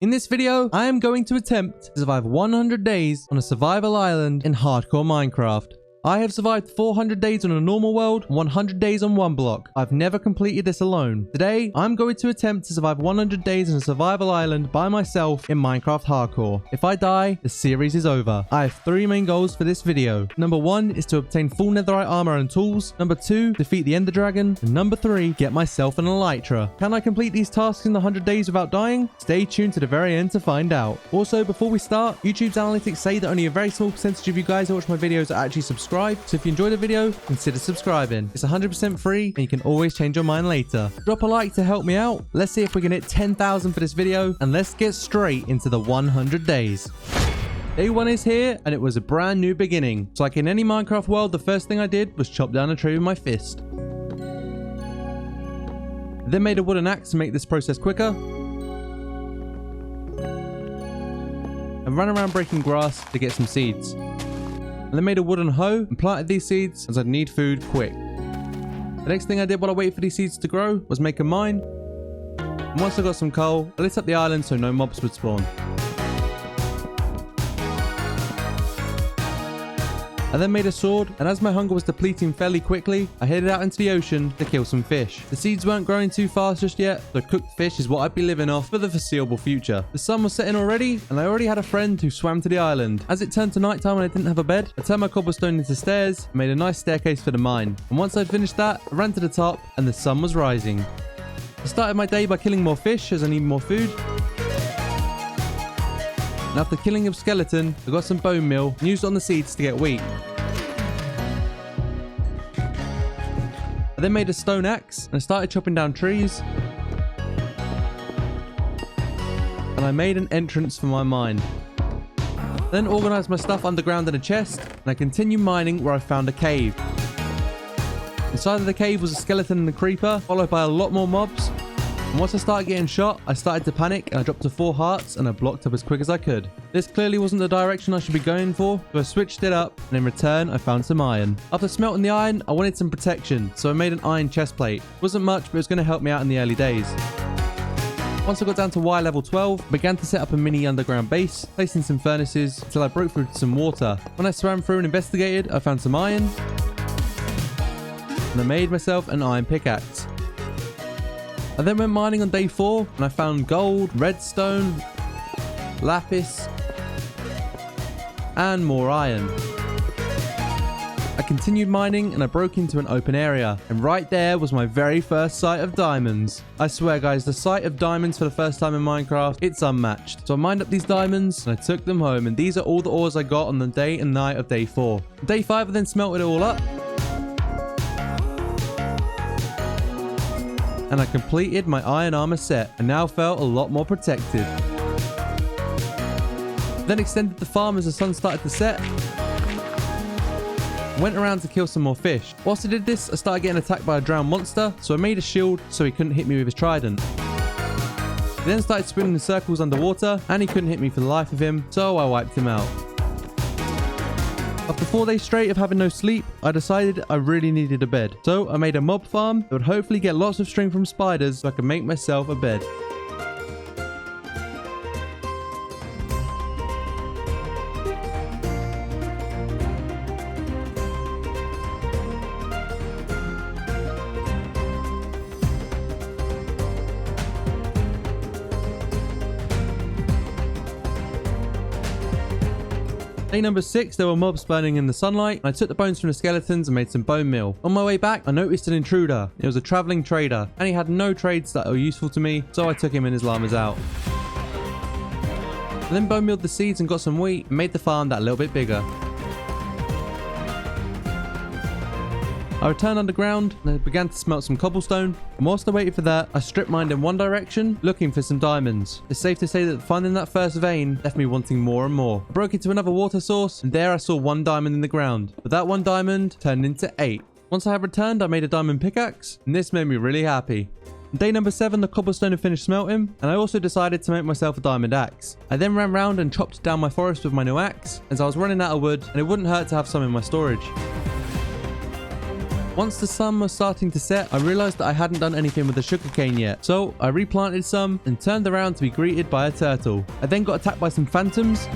In this video, I am going to attempt to survive 100 days on a survival island in hardcore Minecraft. I have survived 400 days on a normal world, 100 days on one block. I've never completed this alone. Today, I'm going to attempt to survive 100 days on a survival island by myself in Minecraft Hardcore. If I die, the series is over. I have 3 main goals for this video. Number 1 is to obtain full netherite armor and tools. Number 2, defeat the ender dragon. And number 3, get myself an elytra. Can I complete these tasks in the 100 days without dying? Stay tuned to the very end to find out. Also, before we start, YouTube's analytics say that only a very small percentage of you guys that watch my videos are actually subscribed. So if you enjoyed the video, consider subscribing. It's 100% free and you can always change your mind later. Drop a like to help me out. Let's see if we can hit 10,000 for this video, and let's get straight into the 100 days. Day 1 is here, and it was a brand new beginning. So like in any Minecraft world, the first thing I did was chop down a tree with my fist. I then made a wooden axe to make this process quicker. And ran around breaking grass to get some seeds. I then made a wooden hoe and planted these seeds as I need food quick. The next thing I did while I waited for these seeds to grow was make a mine. And once I got some coal, I lit up the island so no mobs would spawn. I then made a sword, and as my hunger was depleting fairly quickly, I headed out into the ocean to kill some fish. The seeds weren't growing too fast just yet, so cooked fish is what I'd be living off for the foreseeable future. The sun was setting already, and I already had a friend who swam to the island. As it turned to nighttime and I didn't have a bed, I turned my cobblestone into stairs and made a nice staircase for the mine. And once I'd finished that, I ran to the top and the sun was rising. I started my day by killing more fish as I needed more food. And after killing a skeleton, I got some bone meal and used it on the seeds to get wheat. I then made a stone axe and I started chopping down trees. And I made an entrance for my mine. I then organized my stuff underground in a chest, and I continued mining where I found a cave. Inside of the cave was a skeleton and a creeper, followed by a lot more mobs. And once I started getting shot, I started to panic and I dropped to 4 hearts and I blocked up as quick as I could. This clearly wasn't the direction I should be going for, so I switched it up, and in return I found some iron. After smelting the iron, I wanted some protection, so I made an iron chest plate. It wasn't much, but it was going to help me out in the early days. Once I got down to Y level 12, I began to set up a mini underground base, placing some furnaces until I broke through to some water. When I swam through and investigated, I found some iron, and I made myself an iron pickaxe. I then went mining on day 4 and I found gold, redstone, lapis, and more iron. I continued mining and I broke into an open area, and right there was my very first sight of diamonds. I swear guys, the sight of diamonds for the first time in Minecraft, it's unmatched. So I mined up these diamonds and I took them home, and these are all the ores I got on the day and night of day 4. Day 5 I then smelted it all up. And I completed my iron armor set and now felt a lot more protected. Then extended the farm as the sun started to set. Went around to kill some more fish. Whilst I did this, I started getting attacked by a drowned monster, so I made a shield so he couldn't hit me with his trident. He then started spinning in circles underwater and he couldn't hit me for the life of him, so I wiped him out. After 4 days straight of having no sleep, I decided I really needed a bed. So I made a mob farm that would hopefully get lots of string from spiders so I could make myself a bed. Day number 6, there were mobs burning in the sunlight. I took the bones from the skeletons and made some bone meal. On my way back, I noticed an intruder. It was a traveling trader, and he had no trades that were useful to me, so I took him and his llamas out. I then bone mealed the seeds and got some wheat and made the farm that little bit bigger. I returned underground and I began to smelt some cobblestone, and whilst I waited for that, I strip mined in one direction, looking for some diamonds. It's safe to say that finding that first vein left me wanting more and more. I broke into another water source, and there I saw 1 diamond in the ground, but that 1 diamond turned into 8. Once I had returned, I made a diamond pickaxe, and this made me really happy. On day number 7, the cobblestone had finished smelting, and I also decided to make myself a diamond axe. I then ran round and chopped down my forest with my new axe, as I was running out of wood, and it wouldn't hurt to have some in my storage. Once the sun was starting to set, I realized that I hadn't done anything with the sugarcane yet. So I replanted some and turned around to be greeted by a turtle. I then got attacked by some phantoms.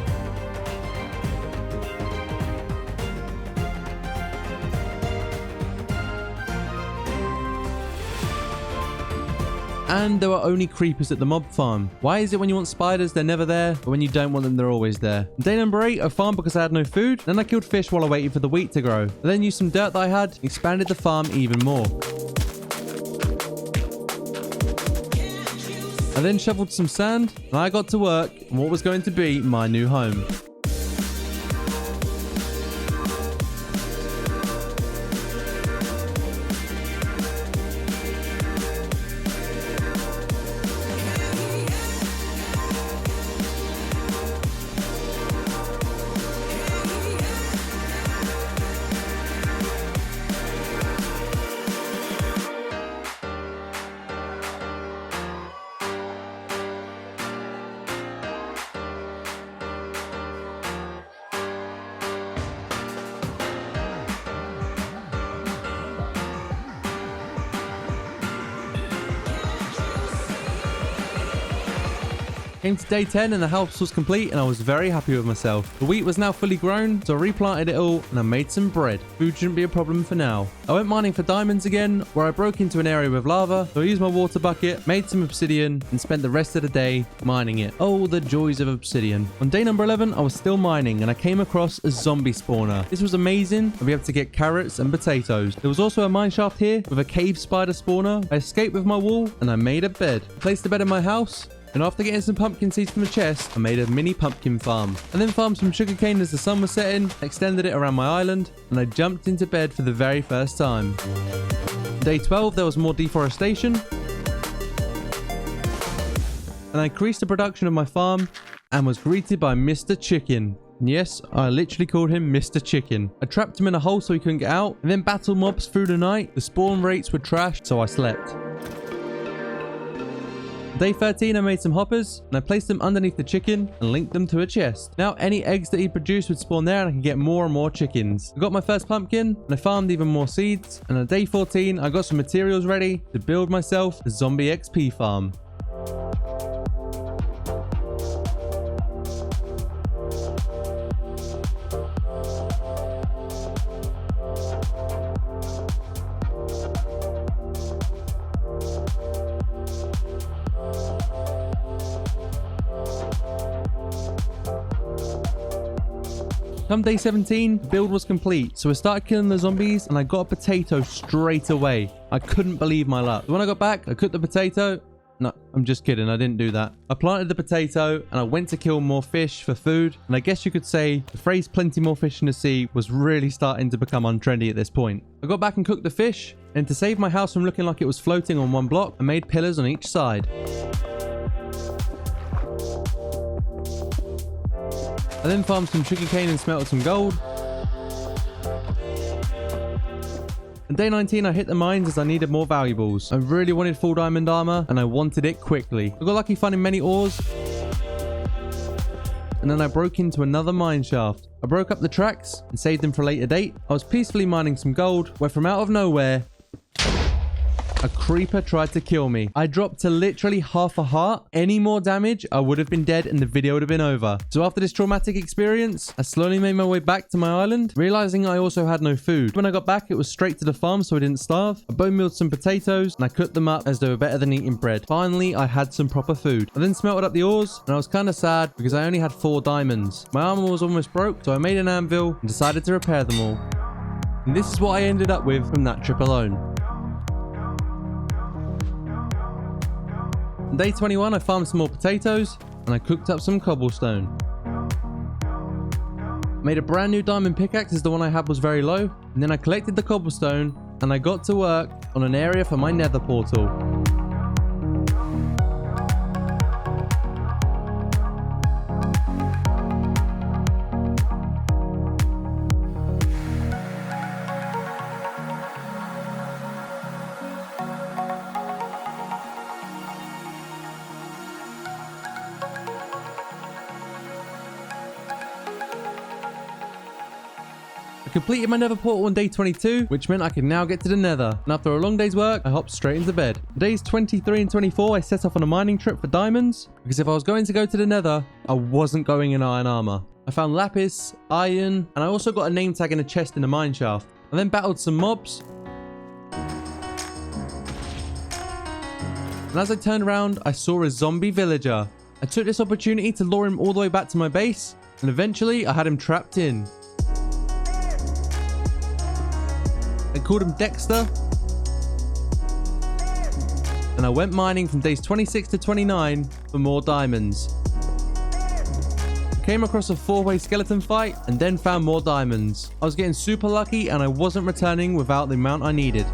And there were only creepers at the mob farm. Why is it when you want spiders, they're never there, but when you don't want them, they're always there? Day number 8, I farmed because I had no food. Then I killed fish while I waited for the wheat to grow. I then used some dirt that I had, expanded the farm even more. I then shoveled some sand, and I got to work on what was going to be my new home. Came to day 10 and the house was complete and I was very happy with myself. The wheat was now fully grown, so I replanted it all and I made some bread. Food shouldn't be a problem for now. I went mining for diamonds again, where I broke into an area with lava, so I used my water bucket, made some obsidian, and spent the rest of the day mining it. Oh, the joys of obsidian. On day number 11, I was still mining and I came across a zombie spawner. This was amazing. I'll be able to get carrots and potatoes. There was also a mine shaft here with a cave spider spawner. I escaped with my wool and I made a bed. I placed the bed in my house. And after getting some pumpkin seeds from the chest, I made a mini pumpkin farm. I then farmed some sugarcane as the sun was setting, extended it around my island, and I jumped into bed for the very first time. Day 12, there was more deforestation. And I increased the production of my farm and was greeted by Mr. Chicken. Yes, I literally called him Mr. Chicken. I trapped him in a hole so he couldn't get out, and then battled mobs through the night. The spawn rates were trashed, so I slept. Day 13, I made some hoppers, and I placed them underneath the chicken and linked them to a chest. Now, any eggs that he produced would spawn there, and I can get more and more chickens. I got my first pumpkin, and I farmed even more seeds. And on day 14, I got some materials ready to build myself a zombie XP farm. Come day 17, the build was complete, so I started killing the zombies and I got a potato straight away. I couldn't believe my luck. When I got back, I cooked the potato. No, I'm just kidding, I didn't do that. I planted the potato and I went to kill more fish for food. And I guess you could say the phrase plenty more fish in the sea was really starting to become untrendy at this point. I got back and cooked the fish, and to save my house from looking like it was floating on one block, I made pillars on each side. I then farmed some sugarcane and smelted some gold. On day 19, I hit the mines as I needed more valuables. I really wanted full diamond armor and I wanted it quickly. I got lucky finding many ores. And then I broke into another mine shaft. I broke up the tracks and saved them for a later date. I was peacefully mining some gold, where from out of nowhere, a creeper tried to kill me. I dropped to literally half a heart. Any more damage, I would have been dead and the video would have been over. So after this traumatic experience, I slowly made my way back to my island, realizing I also had no food. When I got back, it was straight to the farm so I didn't starve. I bone mealed some potatoes and I cooked them up as they were better than eating bread. Finally, I had some proper food. I then smelted up the ores and I was kind of sad because I only had 4 diamonds. My armor was almost broke, so I made an anvil and decided to repair them all. And this is what I ended up with from that trip alone. On day 21, I farmed some more potatoes and I cooked up some cobblestone. Made a brand new diamond pickaxe as the one I had was very low, and then I collected the cobblestone and I got to work on an area for my nether portal. I I completed my nether portal on day 22, which meant I could now get to the nether. And after a long day's work, I hopped straight into bed. Days 23 and 24, I set off on a mining trip for diamonds, because if I was going to the nether, I wasn't going in iron armor. I found lapis, iron, and I also got a name tag in a chest in the mine shaft. I then battled some mobs. And as I turned around, I saw a zombie villager. I took this opportunity to lure him all the way back to my base, and eventually I had him trapped in. I called him Dexter, and I went mining from days 26 to 29 for more diamonds. I came across a 4-way skeleton fight and then found more diamonds. I was getting super lucky and I wasn't returning without the amount I needed.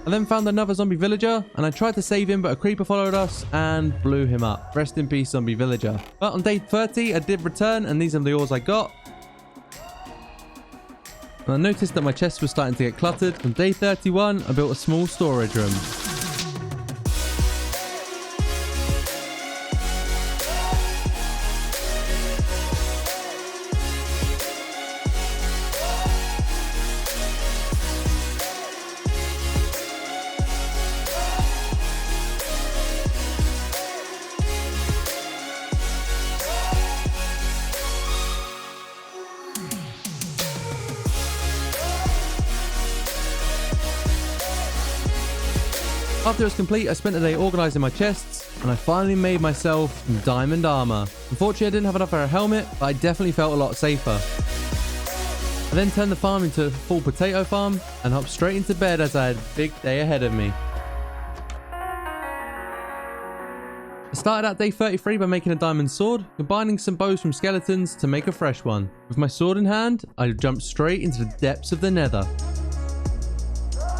I then found another zombie villager and I tried to save him, but a creeper followed us and blew him up. Rest in peace, zombie villager. But on day 30, I did return and these are the ores I got. And I noticed that my chest was starting to get cluttered. On day 31, I built a small storage room. After it was complete, I spent the day organising my chests, and I finally made myself some diamond armour. Unfortunately, I didn't have enough for a helmet, but I definitely felt a lot safer. I then turned the farm into a full potato farm, and hopped straight into bed as I had a big day ahead of me. I started out day 33 by making a diamond sword, combining some bows from skeletons to make a fresh one. With my sword in hand, I jumped straight into the depths of the nether.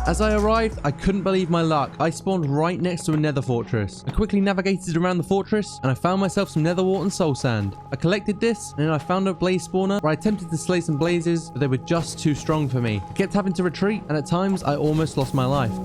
As I arrived, I couldn't believe my luck. I spawned right next to a nether fortress. I quickly navigated around the fortress and I found myself some nether wart and soul sand. I collected this and then I found a blaze spawner where I attempted to slay some blazes, but they were just too strong for me. I kept having to retreat and at times I almost lost my life.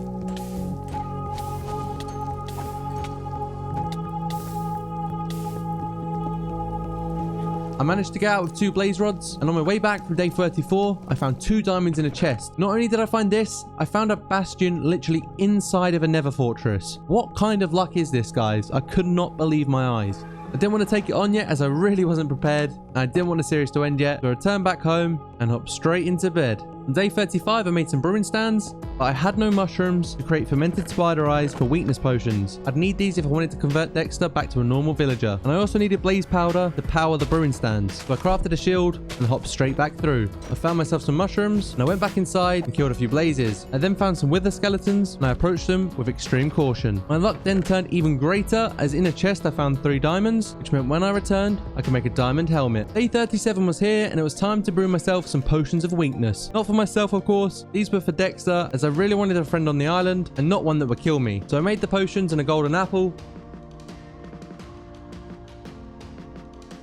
I managed to get out with 2 blaze rods, and on my way back from day 34, I found 2 diamonds in a chest. Not only did I find this, I found a bastion literally inside of a nether fortress. What kind of luck is this, guys? I could not believe my eyes. I didn't want to take it on yet as I really wasn't prepared, and I didn't want the series to end yet, so I returned back home and hopped straight into bed. On day 35, I made some brewing stands, but I had no mushrooms to create fermented spider eyes for weakness potions. I'd need these if I wanted to convert Dexter back to a normal villager. And I also needed blaze powder to power the brewing stands. So I crafted a shield and hopped straight back through. I found myself some mushrooms and I went back inside and killed a few blazes. I then found some wither skeletons and I approached them with extreme caution. My luck then turned even greater as in a chest I found 3 diamonds, which meant when I returned, I could make a diamond helmet. Day 37 was here and it was time to brew myself some potions of weakness. Not for myself, of course. These were for Dexter, as I really wanted a friend on the island and not one that would kill me. So I made the potions and a golden apple.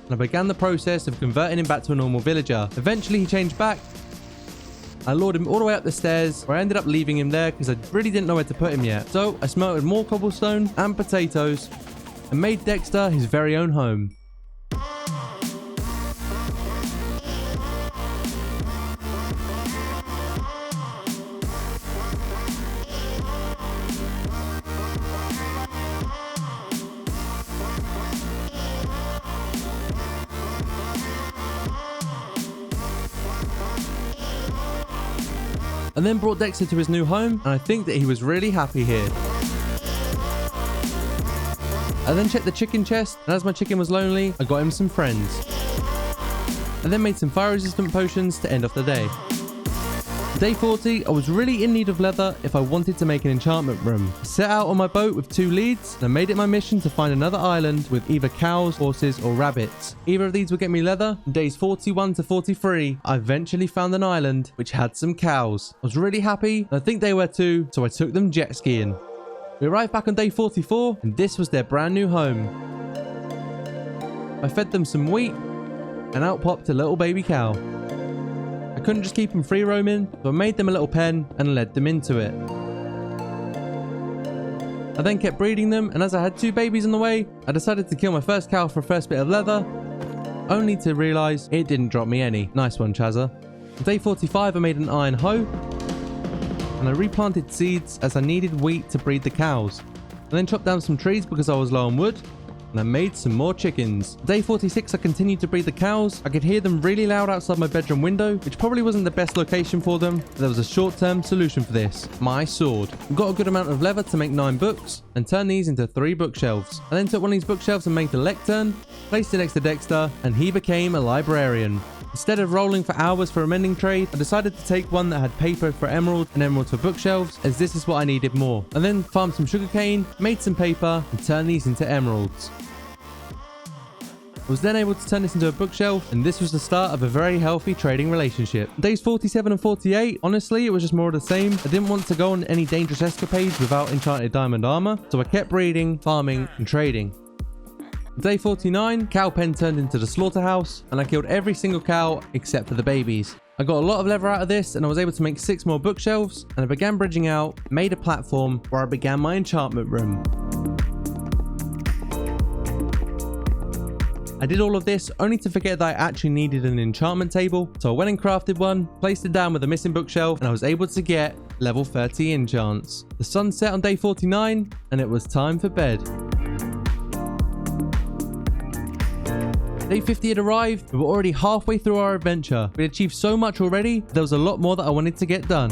And I began the process of converting him back to a normal villager. Eventually he changed back. I lured him all the way up the stairs, where I ended up leaving him there because I really didn't know where to put him yet. So I smelted more cobblestone and potatoes and made Dexter his very own home. And then brought Dexter to his new home, and I think that he was really happy here. I then checked the chicken chest, and as my chicken was lonely, I got him some friends. I then made some fire resistant potions to end off the day. Day 40, I was really in need of leather if I wanted to make an enchantment room. I set out on my boat with 2 leads and I made it my mission to find another island with either cows, horses or rabbits. Either of these would get me leather. On days 41 to 43, I eventually found an island which had some cows. I was really happy and I think they were too, so I took them jet skiing. We arrived back on day 44 and this was their brand new home. I fed them some wheat and out popped a little baby cow. I couldn't just keep them free roaming, so I made them a little pen and led them into it. I then kept breeding them, and as I had 2 babies on the way, I decided to kill my first cow for a first bit of leather, only to realize it didn't drop me any. Nice one, Chaza. On day 45, I made an iron hoe, and I replanted seeds as I needed wheat to breed the cows. I then chopped down some trees because I was low on wood, and I made some more chickens. Day 46, I continued to breed the cows. I could hear them really loud outside my bedroom window, which probably wasn't the best location for them, but there was a short-term solution for this: my sword. I got a good amount of leather to make 9 books, and turned these into 3 bookshelves. I then took one of these bookshelves and made the lectern, placed it next to Dexter, and he became a librarian. Instead of rolling for hours for a mending trade, I decided to take one that had paper for emerald and emerald for bookshelves, as this is what I needed more. I then farmed some sugarcane, made some paper, and turned these into emeralds. I was then able to turn this into a bookshelf, and this was the start of a very healthy trading relationship. Days 47 and 48, honestly, it was just more of the same. I didn't want to go on any dangerous escapades without enchanted diamond armor, so I kept breeding, farming, and trading. Day 49, cow pen turned into the slaughterhouse, and I killed every single cow except for the babies. I got a lot of leather out of this, and I was able to make 6 more bookshelves, and I began bridging out, made a platform where I began my enchantment room. I did all of this only to forget that I actually needed an enchantment table, so I went and crafted one, placed it down with a missing bookshelf, and I was able to get level 30 enchants. The sun set on day 49, and it was time for bed. Day 50 had arrived. We were already halfway through our adventure. We had achieved so much already, there was a lot more that I wanted to get done.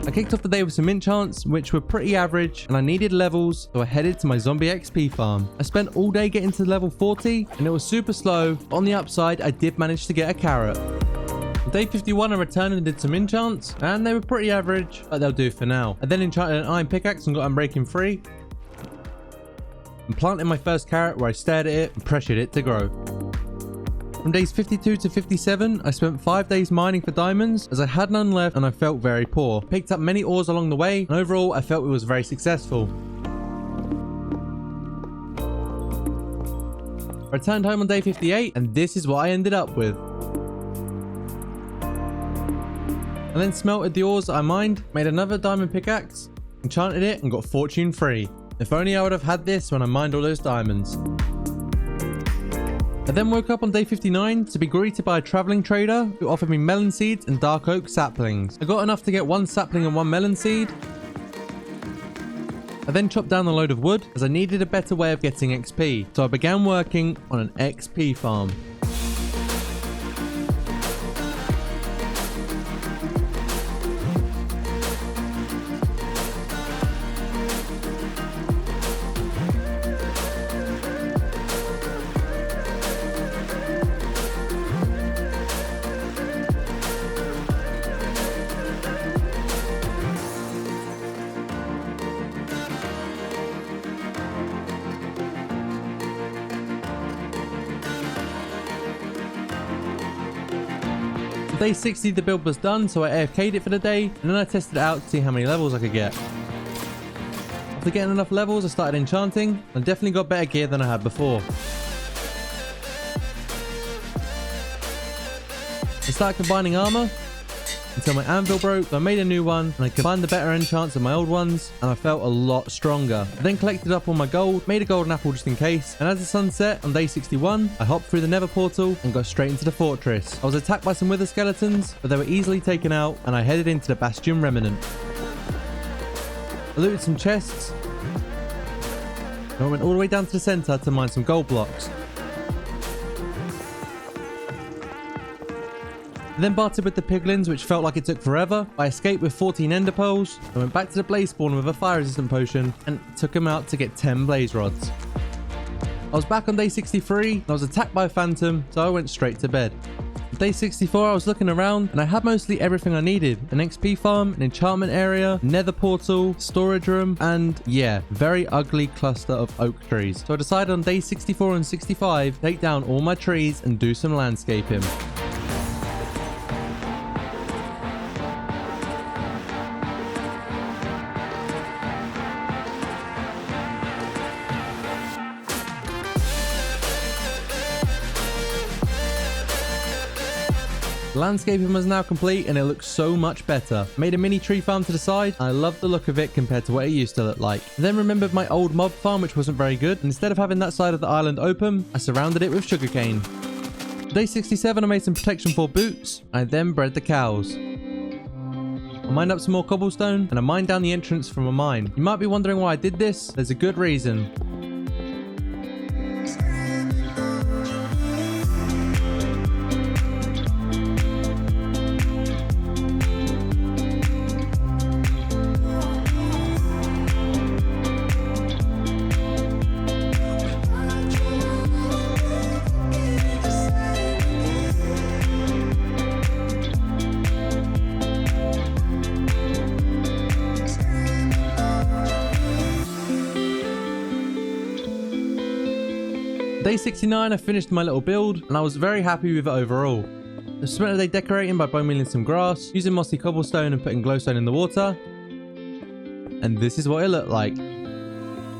I kicked off the day with some enchants, which were pretty average, and I needed levels, so I headed to my zombie XP farm. I spent all day getting to level 40, and it was super slow, but on the upside, I did manage to get a carrot. On day 51, I returned and did some enchants, and they were pretty average, but they'll do for now. I then enchanted an iron pickaxe and got Unbreaking free, and planted my first carrot where I stared at it and pressured it to grow. From days 52 to 57, I spent 5 days mining for diamonds, as I had none left and I felt very poor. Picked up many ores along the way, and overall I felt it was very successful. I returned home on day 58, and this is what I ended up with. I then smelted the ores that I mined, made another diamond pickaxe, enchanted it, and got fortune free. If only I would have had this when I mined all those diamonds. I then woke up on day 59 to be greeted by a traveling trader who offered me melon seeds and dark oak saplings. I got enough to get 1 sapling and 1 melon seed. I then chopped down a load of wood as I needed a better way of getting XP, so I began working on an XP farm. Day 60 the build was done, so I AFK'd it for the day, and then I tested it out to see how many levels I could get. After getting enough levels, I started enchanting, and definitely got better gear than I had before. I started combining armor until my anvil broke, so I made a new one, and I combined the better enchants of my old ones, and I felt a lot stronger. I then collected up all my gold, made a golden apple just in case, and as the sun set on day 61, I hopped through the nether portal and got straight into the fortress. I was attacked by some wither skeletons, but they were easily taken out, and I headed into the bastion remnant. I looted some chests, and I went all the way down to the center to mine some gold blocks. I then bartered with the piglins, which felt like it took forever. I escaped with 14 ender pearls. I went back to the blaze spawn with a fire resistant potion and took him out to get 10 blaze rods. I was back on day 63 and I was attacked by a phantom, so I went straight to bed. On day 64, I was looking around and I had mostly everything I needed: an XP farm, an enchantment area, nether portal, storage room, and yeah, very ugly cluster of oak trees. So I decided on day 64 and 65 to take down all my trees and do some landscaping. The landscaping was now complete and it looks so much better. Made a mini tree farm to the side. And I love the look of it compared to what it used to look like. I then remembered my old mob farm, which wasn't very good. And instead of having that side of the island open, I surrounded it with sugarcane. Day 67, I made some protection for boots. I then bred the cows. I mined up some more cobblestone and I mined down the entrance from a mine. You might be wondering why I did this. There's a good reason. Day 69, I finished my little build and I was very happy with it overall. I spent a day decorating by bone mealing some grass, using mossy cobblestone and putting glowstone in the water. And this is what it looked like.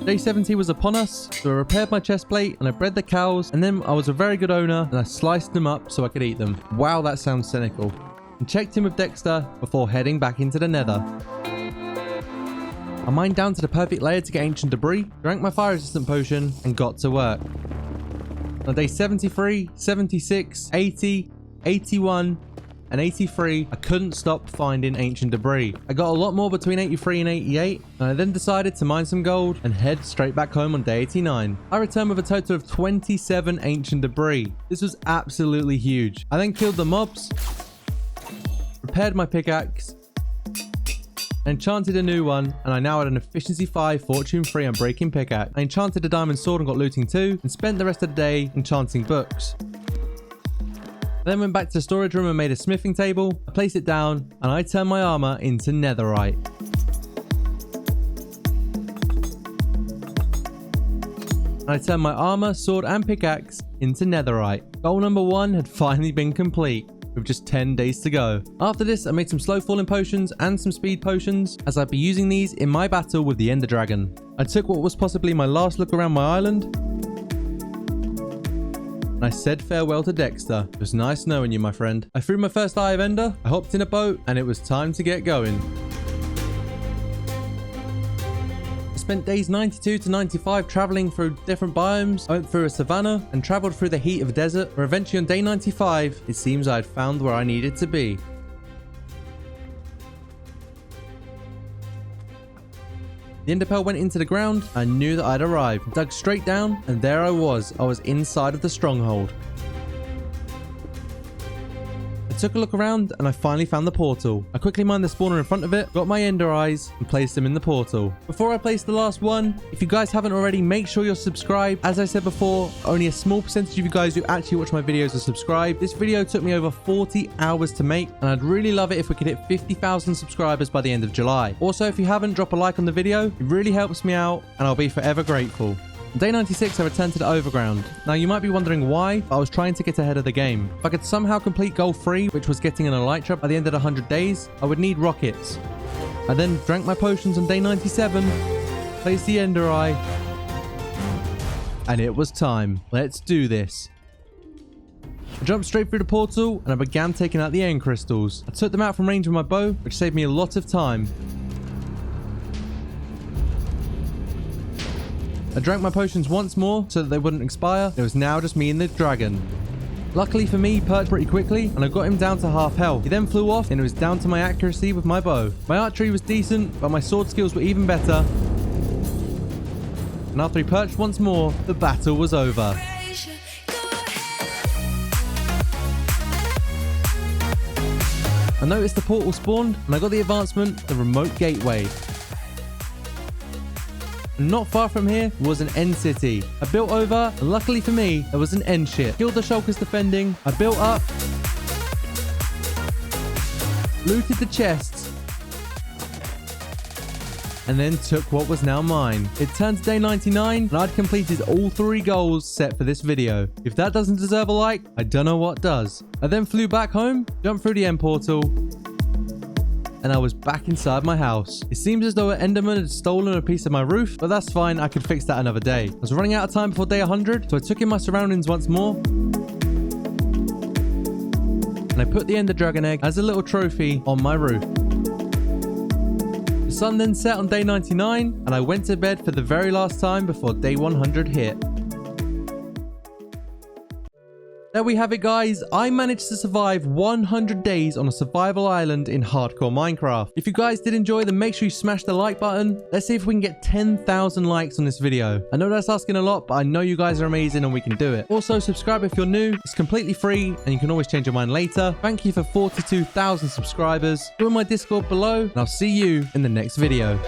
Day 70 was upon us, so I repaired my chest plate and I bred the cows, and then I was a very good owner and I sliced them up so I could eat them. Wow, that sounds cynical. And checked in with Dexter before heading back into the nether. I mined down to the perfect layer to get ancient debris, drank my fire resistant potion and got to work. On day 73, 76, 80, 81, and 83, I couldn't stop finding ancient debris. I got a lot more between 83 and 88, and I then decided to mine some gold and head straight back home on day 89. I returned with a total of 27 ancient debris. This was absolutely huge. I then killed the mobs, repaired my pickaxe, enchanted a new one, and I now had an efficiency 5, fortune 3 and breaking pickaxe. I enchanted a diamond sword and got looting 2, and spent the rest of the day enchanting books. I then went back to the storage room and made a smithing table. I placed it down and I turned my armor into netherite. I turned my armor, sword and pickaxe into netherite. Goal number 1 had finally been complete, with just 10 days to go. After this, I made some slow falling potions and some speed potions, as I'd be using these in my battle with the Ender Dragon. I took what was possibly my last look around my island, and I said farewell to Dexter. It was nice knowing you, my friend. I threw my first Eye of Ender, I hopped in a boat, and it was time to get going. I spent days 92 to 95 traveling through different biomes. I went through a savannah and traveled through the heat of a desert, where eventually on day 95, it seems I had found where I needed to be. The enderpearl went into the ground. I knew that I'd arrived. I dug straight down, and there I was. I was inside of the stronghold. I took a look around and I finally found the portal. I quickly mined the spawner in front of it, got my ender eyes, and placed them in the portal. Before I place the last one, if you guys haven't already, make sure you're subscribed. As I said before, only a small percentage of you guys who actually watch my videos are subscribed. This video took me over 40 hours to make, and I'd really love it if we could hit 50,000 subscribers by the end of July. Also, if you haven't, drop a like on the video. It really helps me out, and I'll be forever grateful. On day 96, I returned to the overground. Now, you might be wondering why, but I was trying to get ahead of the game. If I could somehow complete goal 3, which was getting an elytra by the end of the 100 days, I would need rockets. I then drank my potions on day 97, placed the ender eye, and it was time. Let's do this. I jumped straight through the portal, and I began taking out the end crystals. I took them out from range with my bow, which saved me a lot of time. I drank my potions once more so that they wouldn't expire. It was now just me and the dragon. Luckily for me, he perked pretty quickly and I got him down to half health. He then flew off and it was down to my accuracy with my bow. My archery was decent, but my sword skills were even better. And after he perched once more, the battle was over. I noticed the portal spawned and I got the advancement, the remote gateway. Not far from here was an end city. I built over, and luckily for me, there was an end ship. Killed the shulkers defending. I built up, looted the chests, and then took what was now mine. It turned to day 99, and I'd completed all 3 goals set for this video. If that doesn't deserve a like, I don't know what does. I then flew back home, jumped through the end portal, and I was back inside my house. It seems as though an enderman had stolen a piece of my roof, but that's fine, I could fix that another day. I was running out of time before day 100, so I took in my surroundings once more. and I put the ender dragon egg as a little trophy on my roof. The sun then set on day 99, and I went to bed for the very last time before day 100 hit. There we have it, guys. I managed to survive 100 days on a survival island in hardcore Minecraft. If you guys did enjoy, then make sure you smash the like button. Let's see if we can get 10,000 likes on this video. I know that's asking a lot, but I know you guys are amazing and we can do it. Also, subscribe if you're new. It's completely free and you can always change your mind later. Thank you for 42,000 subscribers. Join my Discord below and I'll see you in the next video.